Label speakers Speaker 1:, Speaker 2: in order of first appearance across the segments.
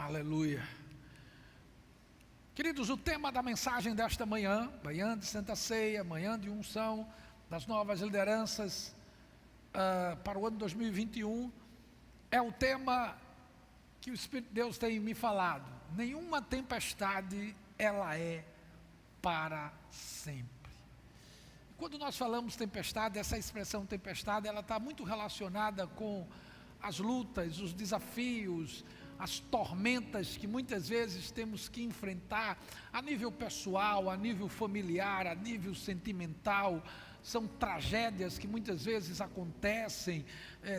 Speaker 1: Aleluia. Queridos, o tema da mensagem desta manhã, manhã de Santa Ceia, manhã de unção das novas lideranças para o ano 2021, é o tema que o Espírito de Deus tem me falado. Nenhuma tempestade, ela é para sempre. Quando nós falamos tempestade, essa expressão tempestade, ela está muito relacionada com as lutas, os desafios, as tormentas que muitas vezes temos que enfrentar a nível pessoal, a nível familiar, a nível sentimental. São tragédias que muitas vezes acontecem,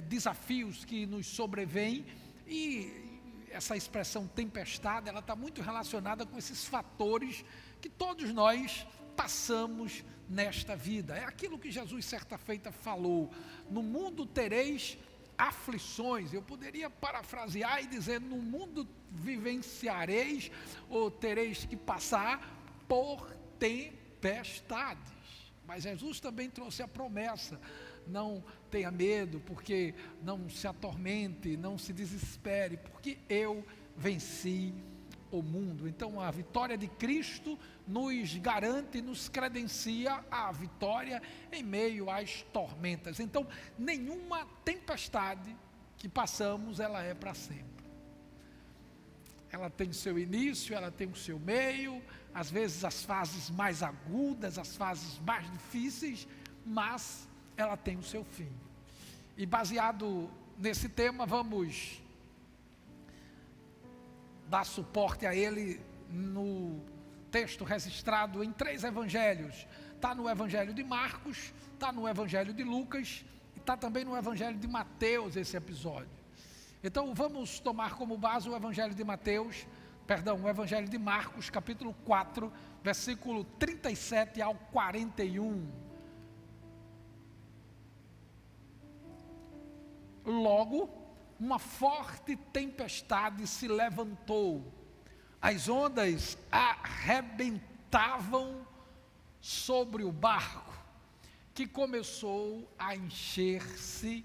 Speaker 1: desafios que nos sobrevêm, e essa expressão tempestade, ela está muito relacionada com esses fatores que todos nós passamos nesta vida. É aquilo que Jesus certa feita falou: no mundo tereis aflições. Eu poderia parafrasear e dizer: no mundo vivenciareis ou tereis que passar por tempestades. Mas Jesus também trouxe a promessa: não tenha medo, porque não se atormente, não se desespere, porque eu venci o mundo. Então a vitória de Cristo nos garante, nos credencia a vitória em meio às tormentas. Então nenhuma tempestade que passamos, ela é para sempre. Ela tem o seu início, ela tem o seu meio, às vezes as fases mais agudas, as fases mais difíceis, mas ela tem o seu fim. E baseado nesse tema, vamos dar suporte a ele no texto registrado em 3 evangelhos. Está no evangelho de Marcos, está no evangelho de Lucas e está também no evangelho de Mateus esse episódio. Então vamos tomar como base o evangelho de o evangelho de Marcos, capítulo 4, versículo 37 ao 41. Logo, uma forte tempestade se levantou, as ondas arrebentavam sobre o barco, que começou a encher-se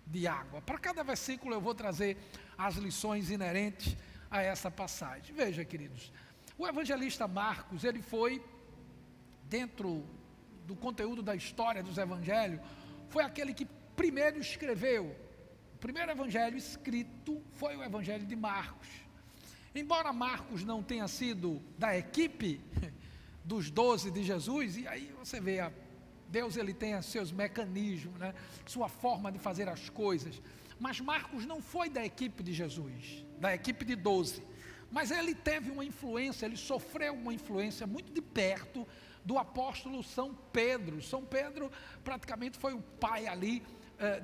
Speaker 1: de água. Para cada versículo eu vou trazer as lições inerentes a essa passagem. Veja, queridos, o evangelista Marcos, ele foi, dentro do conteúdo da história dos evangelhos, foi aquele que primeiro escreveu. O primeiro evangelho escrito foi o evangelho de Marcos. Embora Marcos não tenha sido da equipe dos 12 de Jesus, e aí você vê, Deus ele tem seus mecanismos, né? Sua forma de fazer as coisas. Mas Marcos não foi da equipe de Jesus, da equipe de 12. Mas ele teve uma influência, ele sofreu uma influência muito de perto do apóstolo São Pedro. São Pedro praticamente foi o pai ali,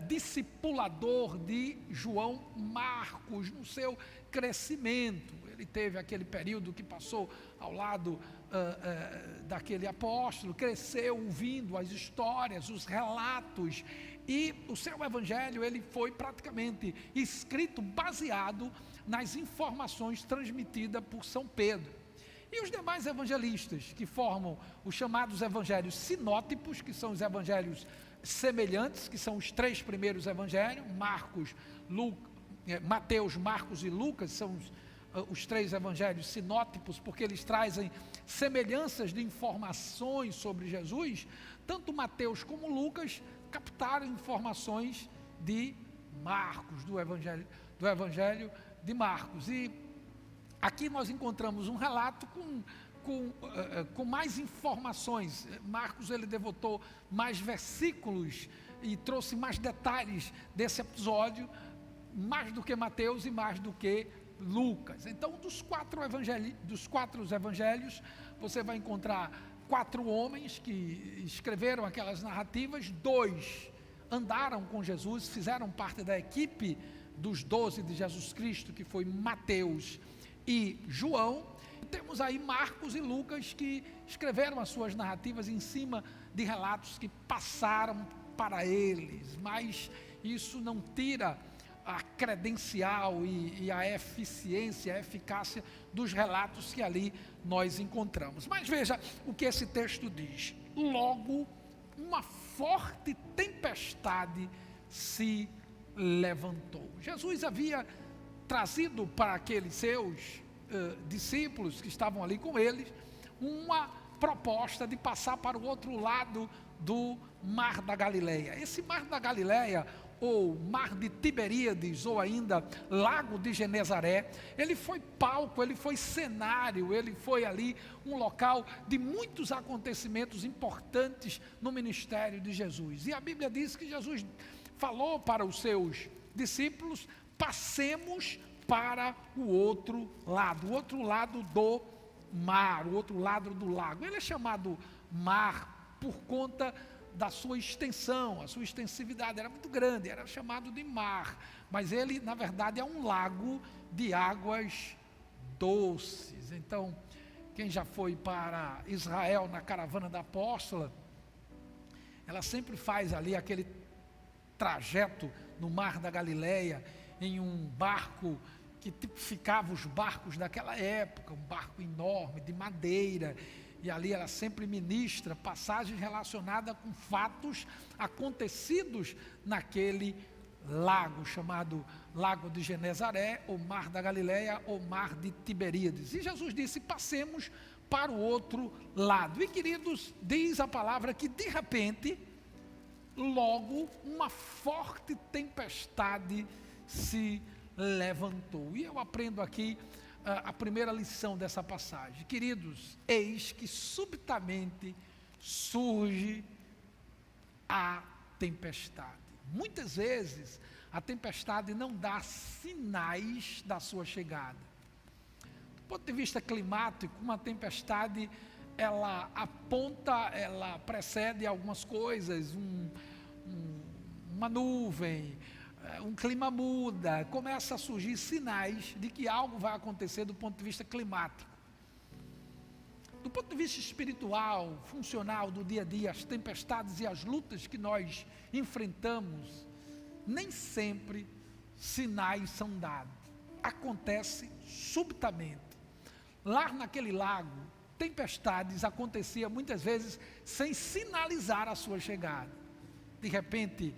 Speaker 1: discipulador de João Marcos no seu crescimento. Ele teve aquele período que passou ao lado daquele apóstolo, cresceu ouvindo as histórias, os relatos, e o seu evangelho ele foi praticamente escrito baseado nas informações transmitidas por São Pedro. E os demais evangelistas, que formam os chamados evangelhos sinóticos, que são os evangelhos semelhantes, que são os 3 primeiros evangelhos, Mateus, Marcos e Lucas, são os 3 evangelhos sinóticos, porque eles trazem semelhanças de informações sobre Jesus. Tanto Mateus como Lucas captaram informações de Marcos, do evangelho de Marcos. E aqui nós encontramos um relato com mais informações. Marcos ele devotou mais versículos e trouxe mais detalhes desse episódio, mais do que Mateus e mais do que Lucas. Então, dos 4 evangelhos, você vai encontrar 4 homens que escreveram aquelas narrativas. 2 andaram com Jesus, fizeram parte da equipe dos 12 de Jesus Cristo, que foi Mateus e João. Temos aí Marcos e Lucas, que escreveram as suas narrativas em cima de relatos que passaram para eles, mas isso não tira a credencial e a eficiência, a eficácia dos relatos que ali nós encontramos. Mas veja o que esse texto diz: logo uma forte tempestade se levantou. Jesus havia trazido para aqueles seus discípulos que estavam ali com eles, uma proposta de passar para o outro lado do Mar da Galileia. Esse Mar da Galileia, ou Mar de Tiberíades, ou ainda Lago de Genezaré, ele foi palco, ele foi cenário, ele foi ali um local de muitos acontecimentos importantes no ministério de Jesus. E a Bíblia diz que Jesus falou para os seus discípulos: passemos para o outro lado do mar, o outro lado do lago. Ele é chamado mar por conta da sua extensão, a sua extensividade era muito grande, era chamado de mar, mas ele na verdade é um lago de águas doces. Então, quem já foi para Israel na caravana da apóstola, ela sempre faz ali aquele trajeto no Mar da Galileia, em um barco que tipificava os barcos daquela época, um barco enorme, de madeira, e ali ela sempre ministra passagens relacionadas com fatos acontecidos naquele lago, chamado Lago de Genezaré, ou Mar da Galileia, ou Mar de Tiberíades. E Jesus disse: passemos para o outro lado. E queridos, diz a palavra que de repente, logo uma forte tempestade se levantou. E eu aprendo aqui a primeira lição dessa passagem. Queridos, eis que subitamente surge a tempestade. Muitas vezes a tempestade não dá sinais da sua chegada. Do ponto de vista climático, uma tempestade, ela aponta, ela precede algumas coisas, uma nuvem, um clima muda, começa a surgir sinais de que algo vai acontecer do ponto de vista climático. Do ponto de vista espiritual, funcional, do dia a dia, as tempestades e as lutas que nós enfrentamos, nem sempre sinais são dados. Acontece subitamente. Lá naquele lago, tempestades aconteciam muitas vezes sem sinalizar a sua chegada. De repente,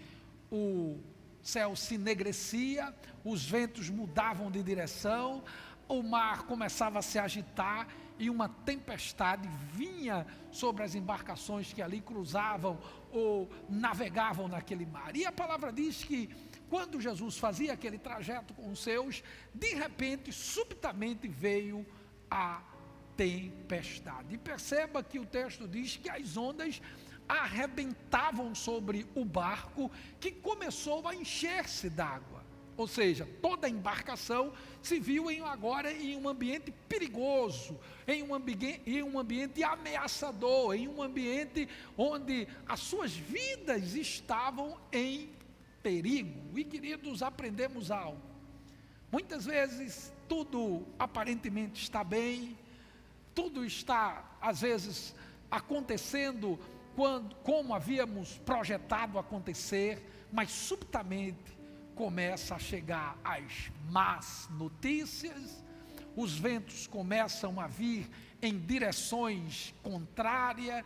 Speaker 1: o céu se enegrecia, os ventos mudavam de direção, o mar começava a se agitar e uma tempestade vinha sobre as embarcações que ali cruzavam ou navegavam naquele mar. E a palavra diz que quando Jesus fazia aquele trajeto com os seus, de repente, subitamente veio a tempestade. E perceba que o texto diz que as ondas arrebentavam sobre o barco, que começou a encher-se d'água. Ou seja, toda a embarcação se viu agora em um ambiente perigoso, em um ambiente ameaçador, em um ambiente onde as suas vidas estavam em perigo. E queridos, aprendemos algo. Muitas vezes tudo aparentemente está bem, tudo está às vezes acontecendo como havíamos projetado acontecer, mas subitamente começa a chegar as más notícias, os ventos começam a vir em direções contrárias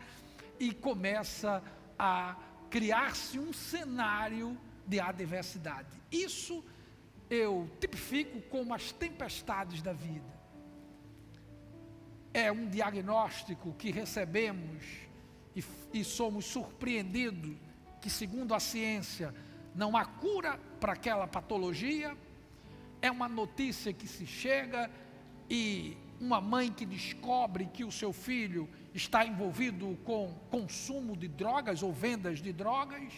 Speaker 1: e começa a criar-se um cenário de adversidade. Isso eu tipifico como as tempestades da vida. É um diagnóstico que recebemos e somos surpreendidos que, segundo a ciência, não há cura para aquela patologia. É uma notícia que se chega e uma mãe que descobre que o seu filho está envolvido com consumo de drogas ou vendas de drogas.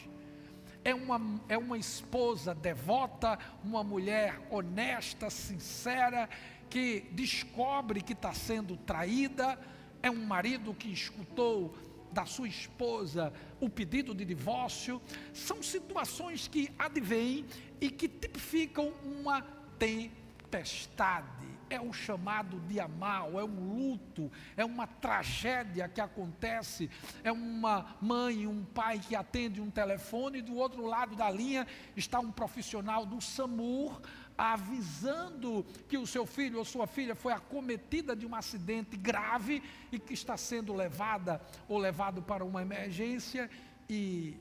Speaker 1: É uma esposa devota, uma mulher honesta, sincera, que descobre que está sendo traída. É um marido que escutou da sua esposa o pedido de divórcio. São situações que advêm e que tipificam uma tempestade. É o chamado dia mau, é um luto, é uma tragédia que acontece. É uma mãe, um pai que atende um telefone e do outro lado da linha está um profissional do SAMU avisando que o seu filho ou sua filha foi acometida de um acidente grave e que está sendo levada ou levado para uma emergência, e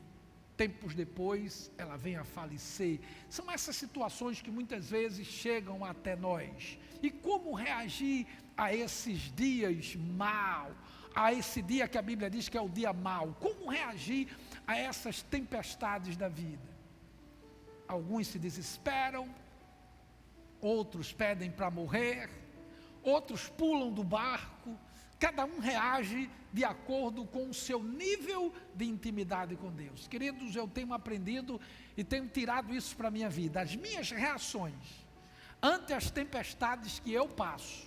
Speaker 1: tempos depois ela vem a falecer. São essas situações que muitas vezes chegam até nós. E como reagir a esses dias mal, a esse dia que a Bíblia diz que é o dia mau? Como reagir a essas tempestades da vida? Alguns se desesperam, outros pedem para morrer, outros pulam do barco. Cada um reage de acordo com o seu nível de intimidade com Deus. Queridos, eu tenho aprendido e tenho tirado isso para a minha vida. As minhas reações ante as tempestades que eu passo,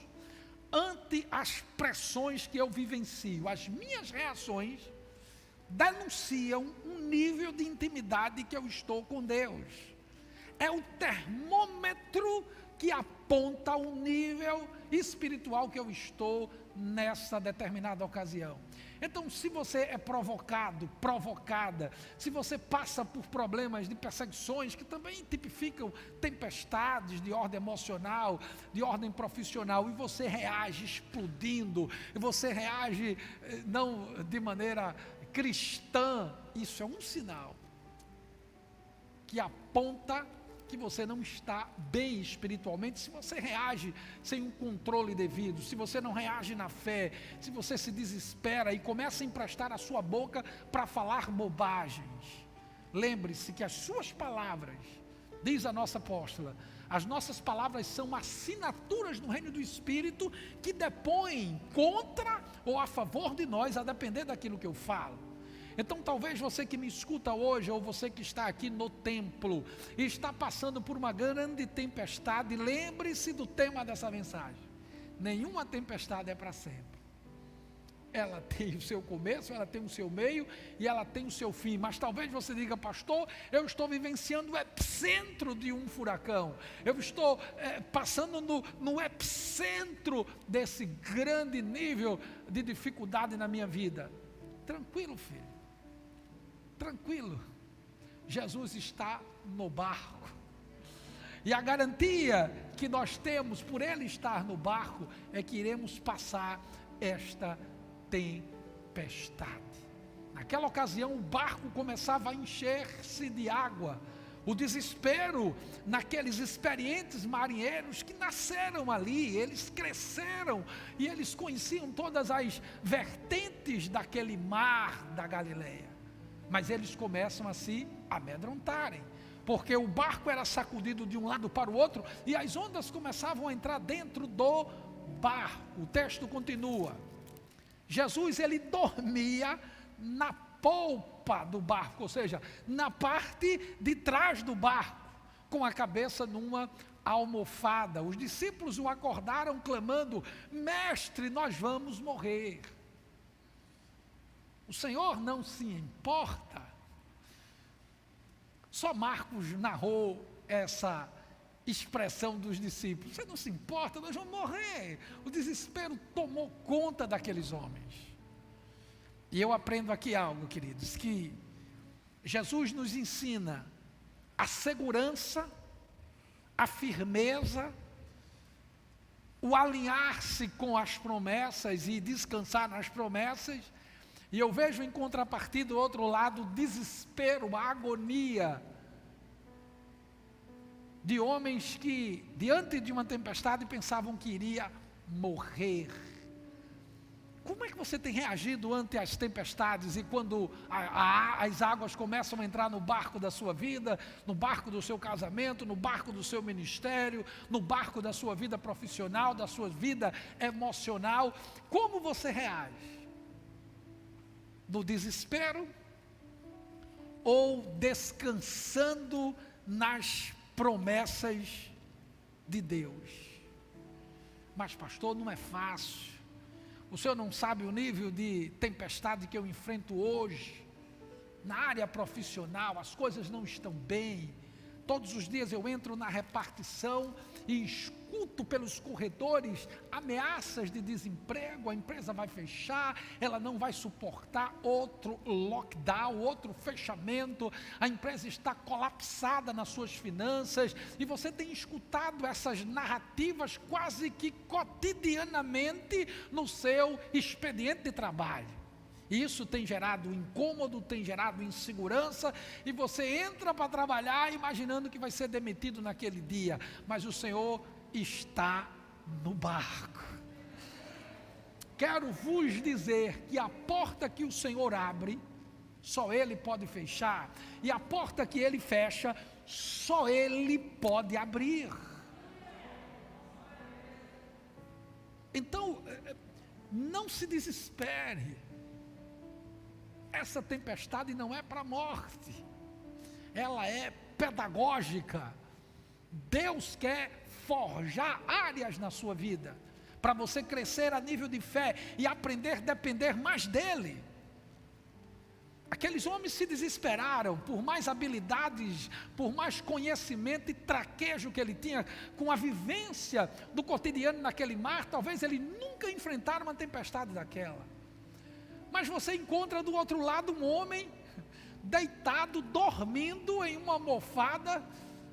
Speaker 1: ante as pressões que eu vivencio, as minhas reações denunciam um nível de intimidade que eu estou com Deus. É o termômetro que aponta o nível espiritual que eu estou nessa determinada ocasião. Então, se você é provocado, provocada, se você passa por problemas de perseguições que também tipificam tempestades de ordem emocional, de ordem profissional, e você reage explodindo, e você reage não de maneira cristã, isso é um sinal que aponta que você não está bem espiritualmente. Se você reage sem um controle devido, se você não reage na fé, se você se desespera e começa a emprestar a sua boca para falar bobagens, lembre-se que as suas palavras, diz a nossa apóstola, as nossas palavras são assinaturas no reino do Espírito que depõem contra ou a favor de nós, a depender daquilo que eu falo. Então talvez você que me escuta hoje, ou você que está aqui no templo, e está passando por uma grande tempestade, lembre-se do tema dessa mensagem: nenhuma tempestade é para sempre. Ela tem o seu começo, ela tem o seu meio e ela tem o seu fim. Mas talvez você diga: pastor, eu estou vivenciando o epicentro de um furacão, eu estou passando no epicentro desse grande nível de dificuldade na minha vida. Tranquilo, filho, tranquilo, Jesus está no barco, e a garantia que nós temos por Ele estar no barco é que iremos passar esta tempestade. Naquela ocasião o barco começava a encher-se de água, o desespero naqueles experientes marinheiros que nasceram ali, eles cresceram e eles conheciam todas as vertentes daquele mar da Galileia. Mas eles começam a se amedrontarem, porque o barco era sacudido de um lado para o outro e as ondas começavam a entrar dentro do barco. O texto continua: Jesus, ele dormia na polpa do barco, ou seja, na parte de trás do barco, com a cabeça numa almofada. Os discípulos o acordaram clamando: mestre, nós vamos morrer. O Senhor não se importa. Só Marcos narrou essa expressão dos discípulos: você não se importa, nós vamos morrer. O desespero tomou conta daqueles homens. E eu aprendo aqui algo, queridos, que Jesus nos ensina a segurança, a firmeza, o alinhar-se com as promessas e descansar nas promessas. E eu vejo em contrapartida do outro lado o desespero, a agonia de homens que diante de uma tempestade pensavam que iria morrer. Como é que você tem reagido ante as tempestades e quando as águas começam a entrar no barco da sua vida, no barco do seu casamento, no barco do seu ministério, no barco da sua vida profissional, da sua vida emocional? Como você reage? No desespero ou descansando nas promessas de Deus? Mas pastor, não é fácil. O senhor não sabe o nível de tempestade que eu enfrento hoje. Na área profissional as coisas não estão bem. Todos os dias eu entro na repartição e escuto pelos corredores ameaças de desemprego, a empresa vai fechar, ela não vai suportar outro lockdown, outro fechamento, a empresa está colapsada nas suas finanças, e você tem escutado essas narrativas quase que cotidianamente no seu expediente de trabalho. E isso tem gerado incômodo, tem gerado insegurança, e você entra para trabalhar imaginando que vai ser demitido naquele dia, mas o Senhor está no barco. Quero vos dizer que a porta que o Senhor abre, só Ele pode fechar, e a porta que Ele fecha, só Ele pode abrir. Então, não se desespere. Essa tempestade não é para a morte, ela é pedagógica. Deus quer forjar áreas na sua vida, para você crescer a nível de fé e aprender a depender mais dEle. Aqueles homens se desesperaram, por mais habilidades, por mais conhecimento e traquejo que ele tinha, com a vivência do cotidiano naquele mar, talvez ele nunca enfrentaram uma tempestade daquela. Mas você encontra do outro lado um homem deitado, dormindo em uma almofada,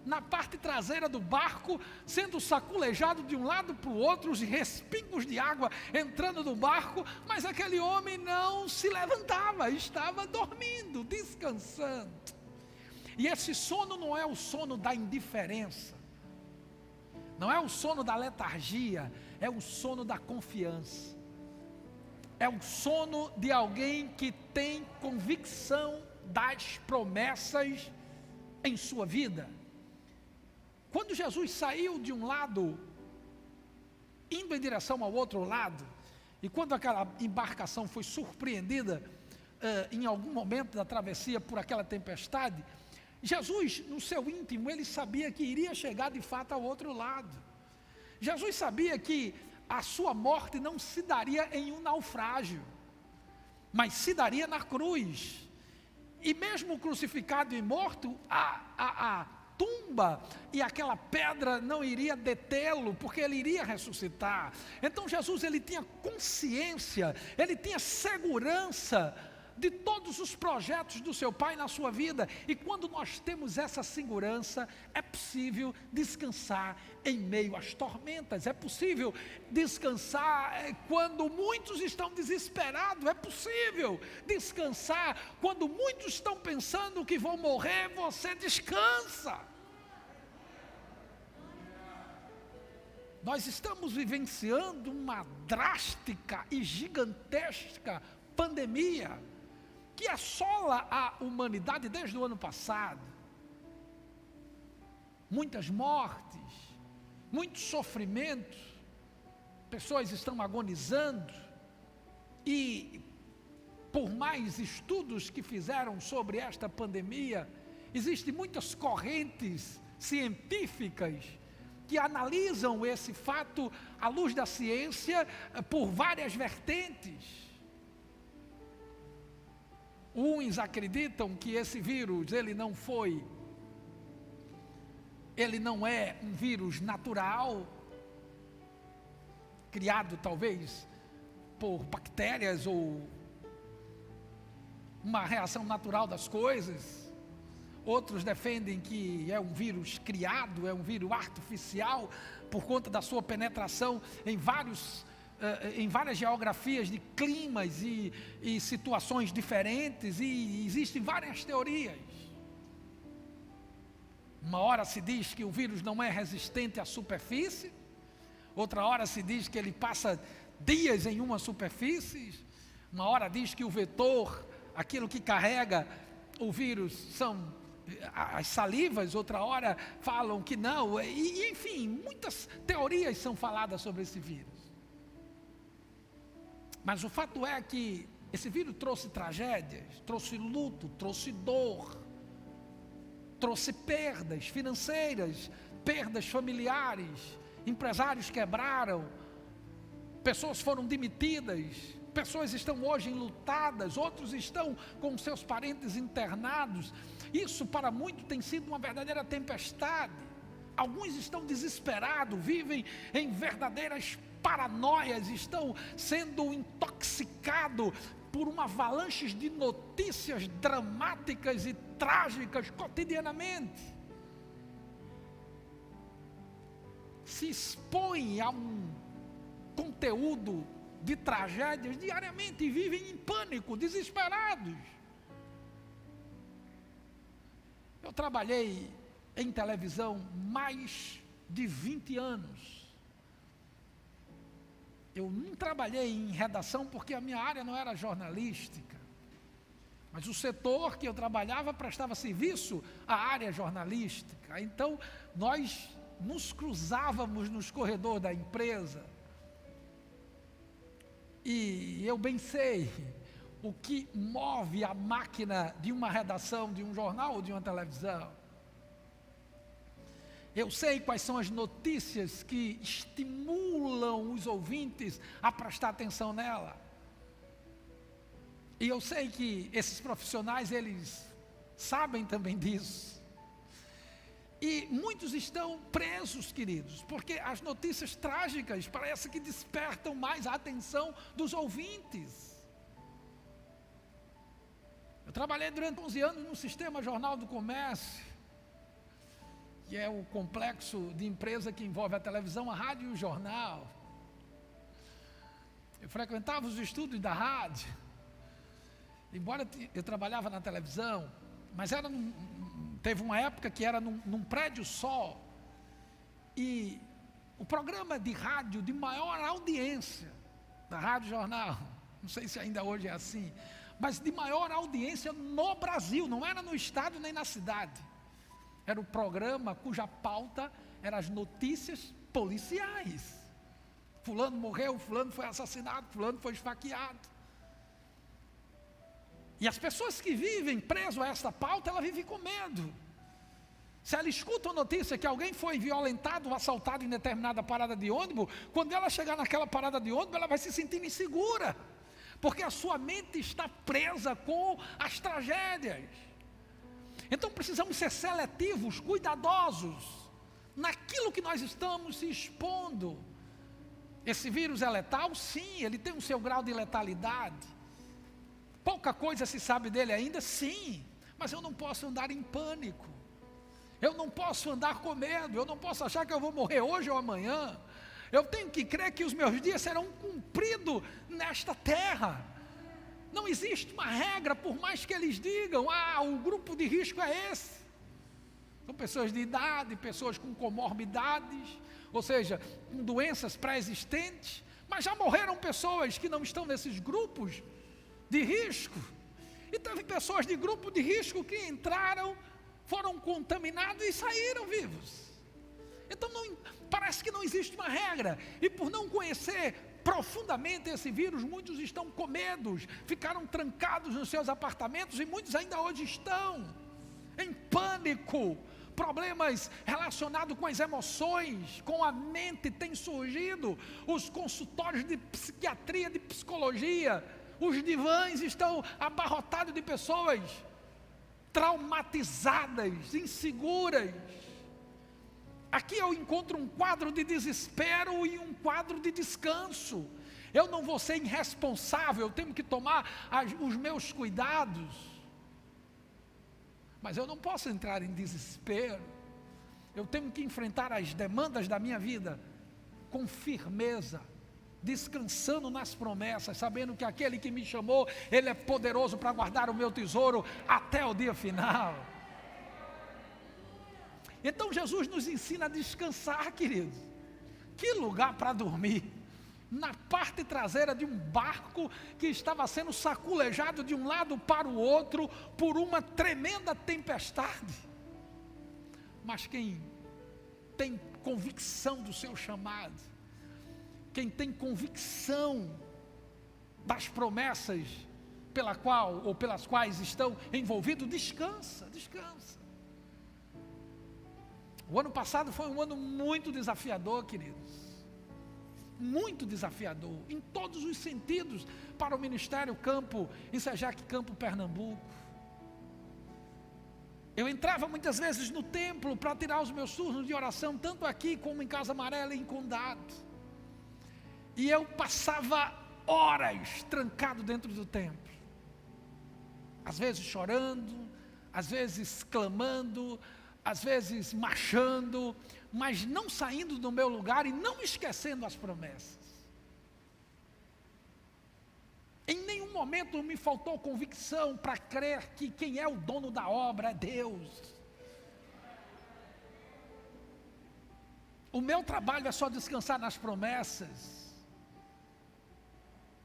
Speaker 1: na parte traseira do barco, sendo saculejado de um lado para o outro, os respingos de água entrando no barco, mas aquele homem não se levantava, estava dormindo, descansando. E esse sono não é o sono da indiferença, não é o sono da letargia, é o sono da confiança. É o sono de alguém que tem convicção das promessas em sua vida. Quando Jesus saiu de um lado, indo em direção ao outro lado, e quando aquela embarcação foi surpreendida em algum momento da travessia por aquela tempestade, Jesus, no seu íntimo, ele sabia que iria chegar de fato ao outro lado. Jesus sabia que a sua morte não se daria em um naufrágio, mas se daria na cruz. E mesmo crucificado e morto, a tumba e aquela pedra não iria detê-lo, porque ele iria ressuscitar. Então Jesus, ele tinha consciência, ele tinha segurança de todos os projetos do seu Pai na sua vida. E quando nós temos essa segurança, é possível descansar em meio às tormentas, é possível descansar quando muitos estão desesperados, é possível descansar quando muitos estão pensando que vão morrer, você descansa. Nós estamos vivenciando uma drástica e gigantesca pandemia que assola a humanidade desde o ano passado. Muitas mortes, muitos sofrimentos, pessoas estão agonizando, e por mais estudos que fizeram sobre esta pandemia, existem muitas correntes científicas que analisam esse fato à luz da ciência por várias vertentes. Uns acreditam que esse vírus, ele não é um vírus natural, criado talvez por bactérias ou uma reação natural das coisas. Outros defendem que é um vírus criado, é um vírus artificial, por conta da sua penetração em várias geografias de climas e situações diferentes, e existem várias teorias. Uma hora se diz que o vírus não é resistente à superfície, outra hora se diz que ele passa dias em uma superfície, uma hora diz que o vetor, aquilo que carrega o vírus, são as salivas, outra hora falam que não, e enfim, muitas teorias são faladas sobre esse vírus. Mas o fato é que esse vírus trouxe tragédias, trouxe luto, trouxe dor, trouxe perdas financeiras, perdas familiares, empresários quebraram, pessoas foram demitidas, pessoas estão hoje enlutadas, outros estão com seus parentes internados. Isso para muitos tem sido uma verdadeira tempestade. Alguns estão desesperados, vivem em verdadeiras paranoias, estão sendo intoxicados por uma avalanche de notícias dramáticas e trágicas cotidianamente. Se expõe a um conteúdo de tragédias diariamente e vivem em pânico, desesperados. Eu trabalhei em televisão mais de 20 anos. Eu não trabalhei em redação porque a minha área não era jornalística, mas o setor que eu trabalhava prestava serviço à área jornalística. Então, nós nos cruzávamos nos corredores da empresa e eu bem sei o que move a máquina de uma redação, de um jornal ou de uma televisão. Eu sei quais são as notícias que estimulam os ouvintes a prestar atenção nela. E eu sei que esses profissionais, eles sabem também disso. E muitos estão presos, queridos, porque as notícias trágicas parece que despertam mais a atenção dos ouvintes. Eu trabalhei durante 11 anos no Sistema Jornal do Comércio, que é o complexo de empresa que envolve a televisão, a rádio e o jornal. Eu frequentava os estúdios da rádio, embora eu trabalhava na televisão, mas teve uma época que era num prédio só, e o programa de rádio de maior audiência, da Rádio Jornal, não sei se ainda hoje é assim, mas de maior audiência no Brasil, não era no estado nem na cidade. Era o programa cuja pauta eram as notícias policiais. Fulano morreu, fulano foi assassinado, fulano foi esfaqueado. E as pessoas que vivem preso a essa pauta, ela vive com medo. Se ela escuta a notícia que alguém foi violentado ou assaltado em determinada parada de ônibus, quando ela chegar naquela parada de ônibus, ela vai se sentir insegura, porque a sua mente está presa com as tragédias. Então precisamos ser seletivos, cuidadosos, naquilo que nós estamos se expondo. Esse vírus é letal? Sim, ele tem o seu grau de letalidade. Pouca coisa se sabe dele ainda? Sim, mas eu não posso andar em pânico. Eu não posso andar com medo, eu não posso achar que eu vou morrer hoje ou amanhã. Eu tenho que crer que os meus dias serão cumpridos nesta terra. Não existe uma regra, por mais que eles digam, o grupo de risco é esse. São pessoas de idade, pessoas com comorbidades, ou seja, com doenças pré-existentes, mas já morreram pessoas que não estão nesses grupos de risco. E teve pessoas de grupo de risco que entraram, foram contaminados e saíram vivos. Então parece que não existe uma regra, e por não conhecer profundamente esse vírus, muitos estão com medo, ficaram trancados nos seus apartamentos, e muitos ainda hoje estão em pânico. Problemas relacionados com as emoções, com a mente têm surgido, os consultórios de psiquiatria, de psicologia, os divãs estão abarrotados de pessoas traumatizadas, inseguras. Aqui eu encontro um quadro de desespero e um quadro de descanso. Eu não vou ser irresponsável, eu tenho que tomar os meus cuidados, mas eu não posso entrar em desespero. Eu tenho que enfrentar as demandas da minha vida com firmeza, descansando nas promessas, sabendo que aquele que me chamou, Ele é poderoso para guardar o meu tesouro até o dia final. Então Jesus nos ensina a descansar, queridos. Que lugar para dormir? Na parte traseira de um barco que estava sendo saculejado de um lado para o outro por uma tremenda tempestade. Mas quem tem convicção do seu chamado, quem tem convicção das promessas pelas quais estão envolvidos, descansa. O ano passado foi um ano muito desafiador, queridos. Muito desafiador, em todos os sentidos, para o Ministério Campo, em Sejac Campo, Pernambuco. Eu entrava muitas vezes no templo para tirar os meus turnos de oração, tanto aqui como em Casa Amarela e em Condado. E eu passava horas trancado dentro do templo. Às vezes chorando, às vezes clamando, às vezes marchando, mas não saindo do meu lugar e não esquecendo as promessas. nenhum momento me faltou convicção para crer que quem é o dono da obra é Deus. O meu trabalho é só descansar nas promessas.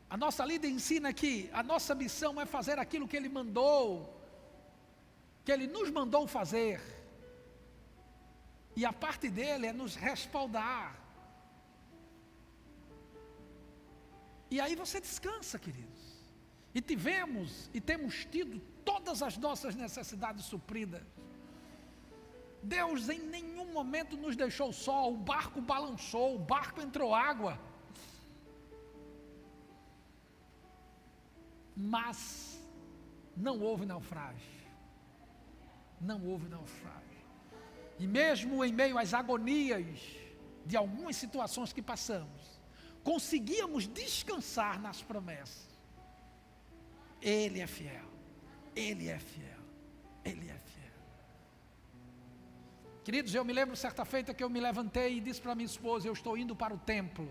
Speaker 1: A nossa líder ensina que a nossa missão é fazer aquilo que Ele mandou, que Ele nos mandou fazer. E a parte dele é nos respaldar. E aí você descansa, queridos. E temos tido todas as nossas necessidades supridas. Deus em nenhum momento nos deixou só, o barco balançou, o barco entrou água. Mas não houve naufrágio. Não houve naufrágio. E mesmo em meio às agonias de algumas situações que passamos, conseguíamos descansar nas promessas. Ele é fiel, Ele é fiel, Ele é fiel. Queridos, eu me lembro certa feita que eu me levantei e disse para minha esposa: eu estou indo para o templo.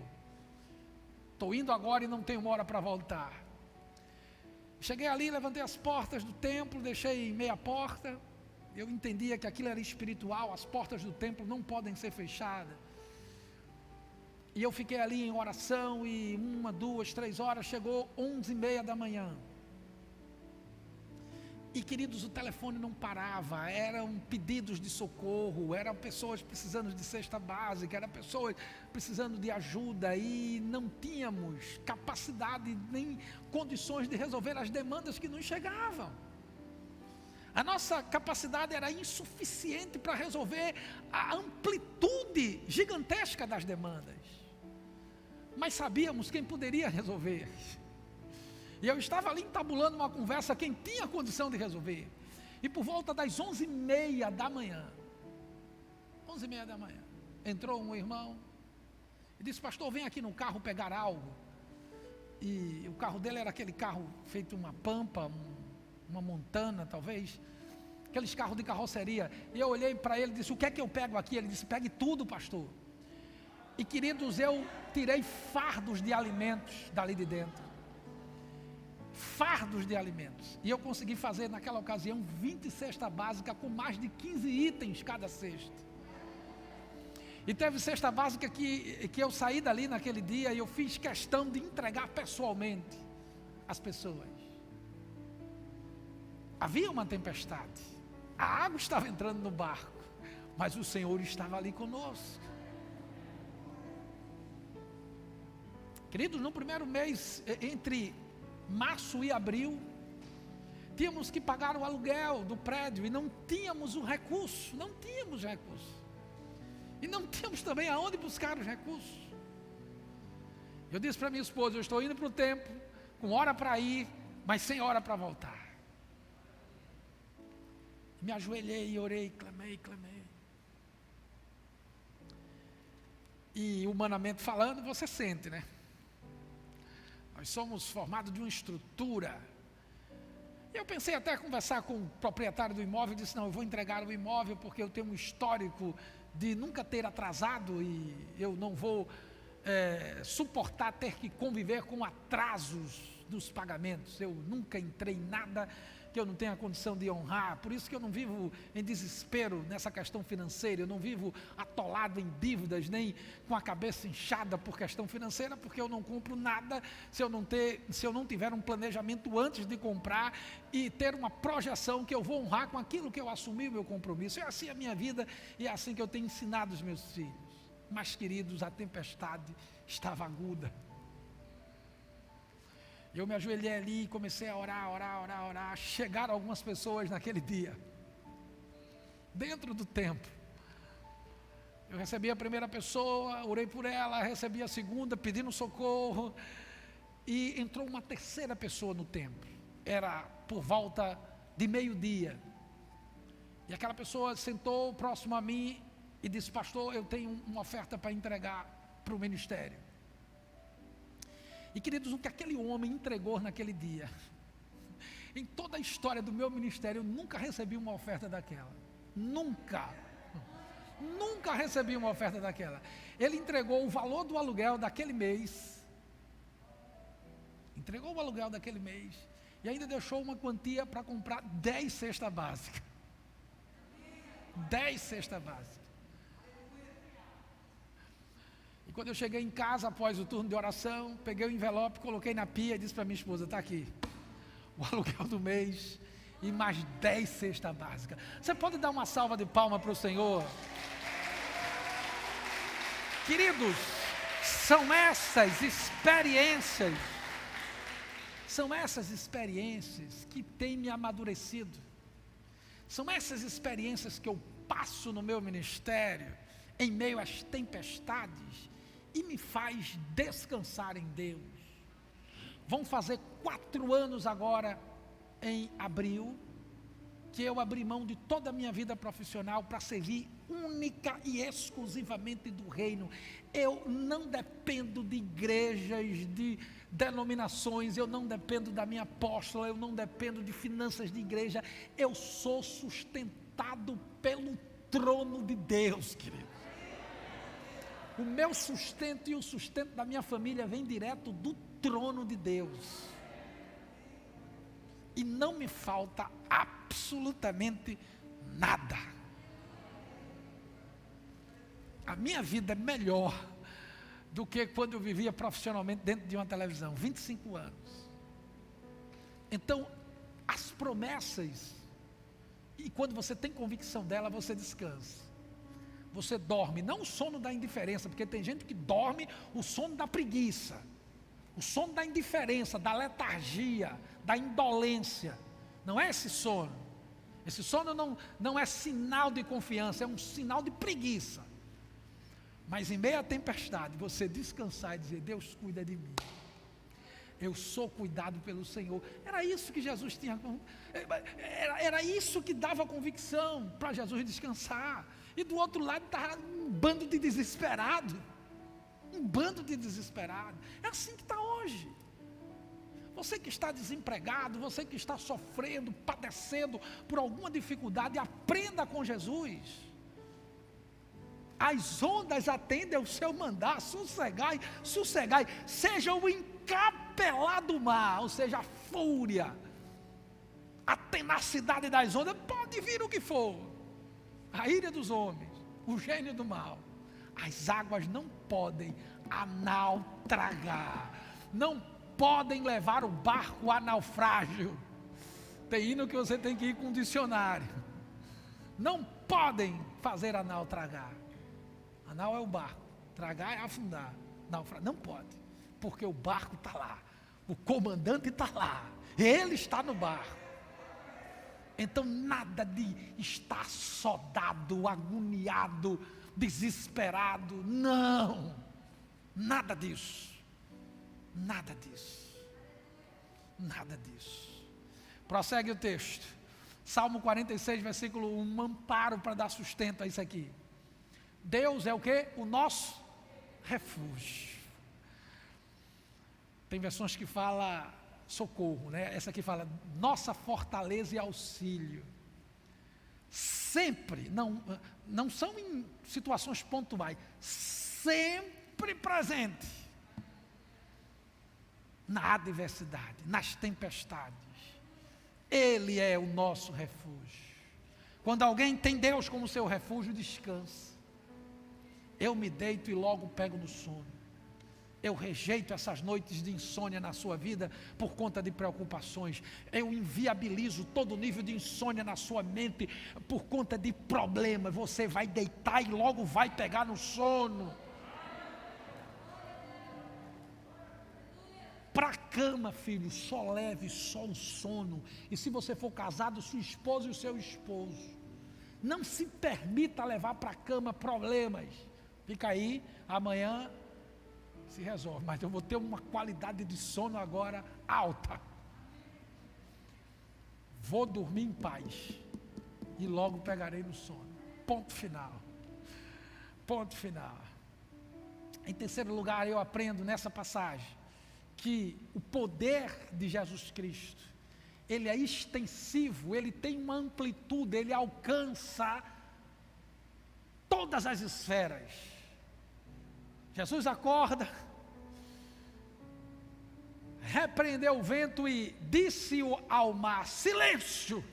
Speaker 1: Estou indo agora e não tenho uma hora para voltar. Cheguei ali, levantei as portas do templo, deixei meia porta. Eu entendia que aquilo era espiritual, as portas do templo não podem ser fechadas. E eu fiquei ali em oração e 1, 2, 3 horas, chegou 11h30 da manhã. E queridos, o telefone não parava, eram pedidos de socorro, eram pessoas precisando de cesta básica, eram pessoas precisando de ajuda e não tínhamos capacidade nem condições de resolver as demandas que nos chegavam. A nossa capacidade era insuficiente para resolver a amplitude gigantesca das demandas. Mas sabíamos quem poderia resolver. E eu estava ali entabulando uma conversa, quem tinha condição de resolver. E por volta das 11h30 da manhã, 11h30 da manhã, entrou um irmão e disse: pastor, vem aqui no carro pegar algo. E o carro dele era aquele carro feito uma pampa, uma montana talvez, aqueles carros de carroceria. E eu olhei para ele e disse: o que é que eu pego aqui? Ele disse: pegue tudo, pastor. E queridos, eu tirei fardos de alimentos dali de dentro. Fardos de alimentos. E eu consegui fazer naquela ocasião 20 cesta básica com mais de 15 itens cada cesta. E teve cesta básica que eu saí dali naquele dia e eu fiz questão de entregar pessoalmente às pessoas. Havia uma tempestade. A água estava entrando no barco, mas o Senhor estava ali conosco. Queridos, no primeiro mês, entre março e abril, tínhamos que pagar o aluguel do prédio e não tínhamos o recurso, e não tínhamos também aonde buscar os recursos. Eu disse para minha esposa: eu estou indo para o templo, com hora para ir, mas sem hora para voltar. Me ajoelhei, orei, clamei. E humanamente falando, você sente, né? Nós somos formados de uma estrutura. Eu pensei até conversar com o proprietário do imóvel, disse: não, eu vou entregar o imóvel porque eu tenho um histórico de nunca ter atrasado e eu não vou suportar ter que conviver com atrasos dos pagamentos. Eu nunca entrei em nada que eu não tenha condição de honrar, por isso que eu não vivo em desespero nessa questão financeira, eu não vivo atolado em dívidas, nem com a cabeça inchada por questão financeira, porque eu não compro nada se eu não tiver um planejamento antes de comprar e ter uma projeção que eu vou honrar com aquilo que eu assumi o meu compromisso. É assim a minha vida e é assim que eu tenho ensinado os meus filhos. Mas, queridos, a tempestade estava aguda. Eu me ajoelhei ali e comecei a orar. Chegaram algumas pessoas naquele dia, dentro do templo. Eu recebi a primeira pessoa, orei por ela, recebi a segunda, pedindo socorro. E entrou uma terceira pessoa no templo. Era por volta de meio-dia. E aquela pessoa sentou próximo a mim e disse: pastor, eu tenho uma oferta para entregar para o ministério. E queridos, o que aquele homem entregou naquele dia, em toda a história do meu ministério, eu nunca recebi uma oferta daquela. Nunca recebi uma oferta daquela. Ele entregou o valor do aluguel daquele mês, entregou o aluguel daquele mês e ainda deixou uma quantia para comprar 10 cestas básicas. 10 cestas básicas. E quando eu cheguei em casa, após o turno de oração, peguei o envelope, coloquei na pia e disse para minha esposa: está aqui, o aluguel do mês e mais 10 cestas básicas. Você pode dar uma salva de palmas para o Senhor? Queridos, são essas experiências que têm me amadurecido. São essas experiências que eu passo no meu ministério, em meio às tempestades, e me faz descansar em Deus. Vão fazer 4 anos agora, em abril, que eu abri mão de toda a minha vida profissional para servir única e exclusivamente do reino. Eu não dependo de igrejas, de denominações, eu não dependo da minha apóstola, eu não dependo de finanças de igreja, eu sou sustentado pelo trono de Deus, querido. O meu sustento e o sustento da minha família vem direto do trono de Deus. E não me falta absolutamente nada. A minha vida é melhor do que quando eu vivia profissionalmente dentro de uma televisão, 25 anos. Então, as promessas, e quando você tem convicção dela, você descansa. Você dorme, não o sono da indiferença, porque tem gente que dorme o sono da preguiça, o sono da indiferença, da letargia, da indolência. Não é esse sono. Esse sono não é sinal de confiança, é um sinal de preguiça. Mas em meio à tempestade, você descansar e dizer: Deus cuida de mim, eu sou cuidado pelo Senhor. Era isso que Jesus tinha, era isso que dava convicção para Jesus descansar. E do outro lado estava um bando de desesperado. É assim que está hoje. Você que está desempregado, você que está sofrendo, padecendo por alguma dificuldade, aprenda com Jesus. As ondas atendem ao seu mandar, sossegai, seja o encapelar do mar, ou seja, a fúria, a tenacidade das ondas, pode vir o que for, a ira dos homens, o gênio do mal, as águas não podem a naufragar, não podem levar o barco a naufrágio. Tem hino que você tem que ir com um dicionário. Não podem fazer a naufragar. A nau é o barco, tragar é afundar, naufragar não pode, porque o barco está lá, o comandante está lá, ele está no barco. Então nada de estar assodado, agoniado, desesperado, não, nada disso. Prossegue o texto, Salmo 46, versículo 1, um amparo para dar sustento a isso aqui. Deus é o que? O nosso refúgio. Tem versões que fala socorro, né? Essa aqui fala nossa fortaleza e auxílio. Sempre, não são em situações pontuais, sempre presente na adversidade, nas tempestades. Ele é o nosso refúgio. Quando alguém tem Deus como seu refúgio, descansa. Eu me deito e logo pego no sono. Eu rejeito essas noites de insônia na sua vida por conta de preocupações. Eu inviabilizo todo nível de insônia na sua mente por conta de problemas. Você vai deitar e logo vai pegar no sono. Para a cama, filho, só leve só o sono. E se você for casado, sua esposa e o seu esposo. Não se permita levar para a cama problemas. Fica aí, amanhã se resolve, mas eu vou ter uma qualidade de sono agora alta. Vou dormir em paz e logo pegarei no sono. Ponto final. Em terceiro lugar, eu aprendo nessa passagem que o poder de Jesus Cristo, ele é extensivo, ele tem uma amplitude, ele alcança todas as esferas. Jesus acorda, repreendeu o vento e disse ao mar: silêncio,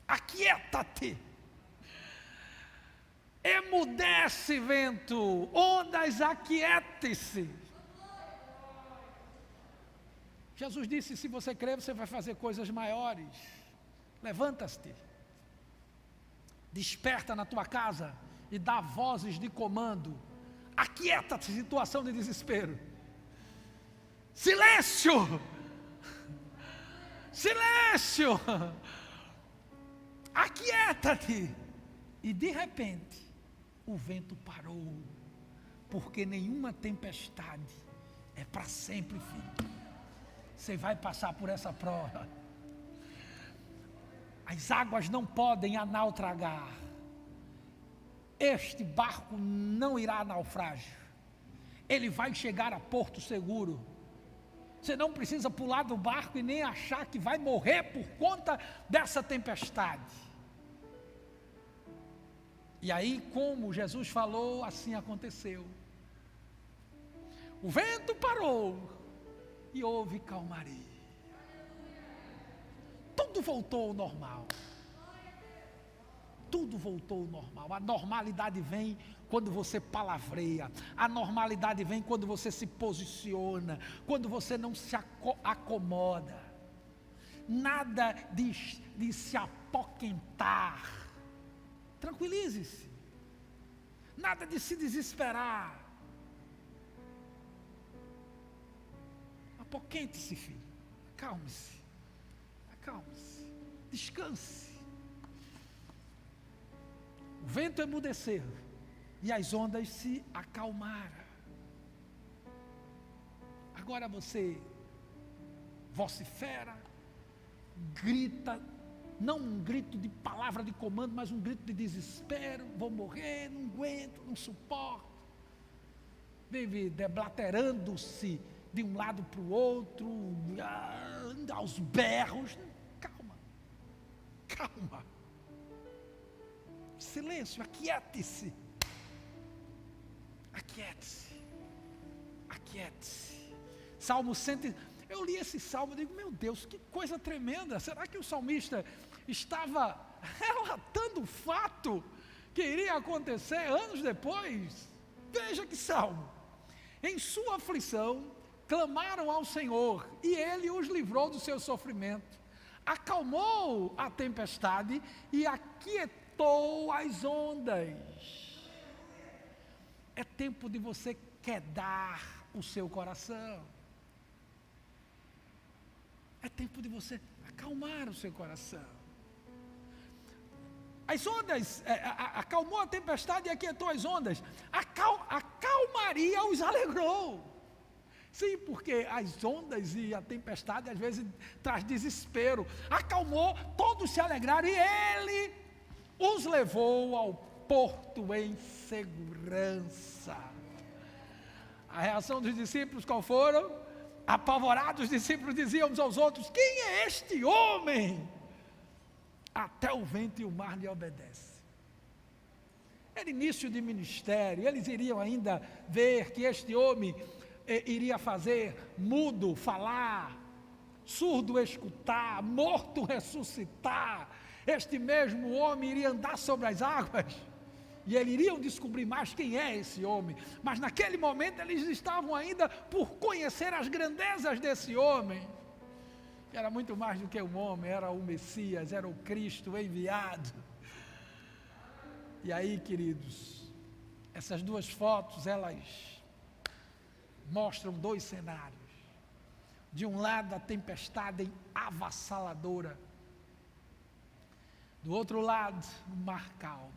Speaker 1: aquieta-te. Emudece, vento, ondas, aquiete-se. Jesus disse: se você crer, você vai fazer coisas maiores. Levanta-te, desperta na tua casa e dá vozes de comando. Aquieta-te, situação de desespero. Silêncio! Silêncio! Aquieta-te! E de repente, o vento parou, porque nenhuma tempestade é para sempre, filho. Você vai passar por essa prova. As águas não podem a naufragar. Este barco não irá a naufrágio. Ele vai chegar a porto seguro. Você não precisa pular do barco e nem achar que vai morrer por conta dessa tempestade. E aí, como Jesus falou, assim aconteceu. O vento parou e houve calmaria. Tudo voltou ao normal. Tudo voltou ao normal. A normalidade vem quando você palavreia. A normalidade vem quando você se posiciona. Quando você não se acomoda. Nada de se apoquentar. Tranquilize-se. Nada de se desesperar. Apoquente-se, filho. Acalme-se. Acalme-se. Descanse. O vento emudeceu e as ondas se acalmaram. Agora você vocifera, grita, não um grito de palavra de comando, mas um grito de desespero. Vou morrer, não aguento, não suporto. Vive deblaterando-se de um lado para o outro, aos berros. Calma, calma. Silêncio, aquiete-se. Aquiete-se. Aquiete-se. Salmo 100. Eu li esse salmo e digo: meu Deus, que coisa tremenda. Será que o salmista estava relatando o fato que iria acontecer anos depois? Veja que salmo. Em sua aflição, clamaram ao Senhor e Ele os livrou do seu sofrimento. Acalmou a tempestade e aquietou as ondas. É tempo de você quedar o seu coração. É tempo de você acalmar o seu coração. As ondas, acalmou a tempestade e aquietou as ondas. A calmaria os alegrou. Sim, porque as ondas e a tempestade às vezes traz desespero. Acalmou, todos se alegraram e Ele os levou ao porto em segurança. A reação dos discípulos qual foram? Apavorados, os discípulos diziam uns aos outros: quem é este homem? Até o vento e o mar lhe obedecem. Era início de ministério, eles iriam ainda ver que este homem iria fazer mudo falar, surdo escutar, morto ressuscitar. Este mesmo homem iria andar sobre as águas. E eles iriam descobrir mais quem é esse homem. Mas naquele momento eles estavam ainda por conhecer as grandezas desse homem. Que era muito mais do que um homem, era o Messias, era o Cristo enviado. E aí, queridos, essas duas fotos, elas mostram dois cenários. De um lado, a tempestade avassaladora. Do outro lado, o mar calmo.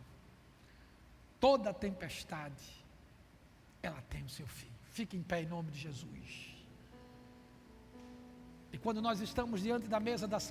Speaker 1: Toda tempestade, ela tem o seu fim. Fique em pé em nome de Jesus. E quando nós estamos diante da mesa da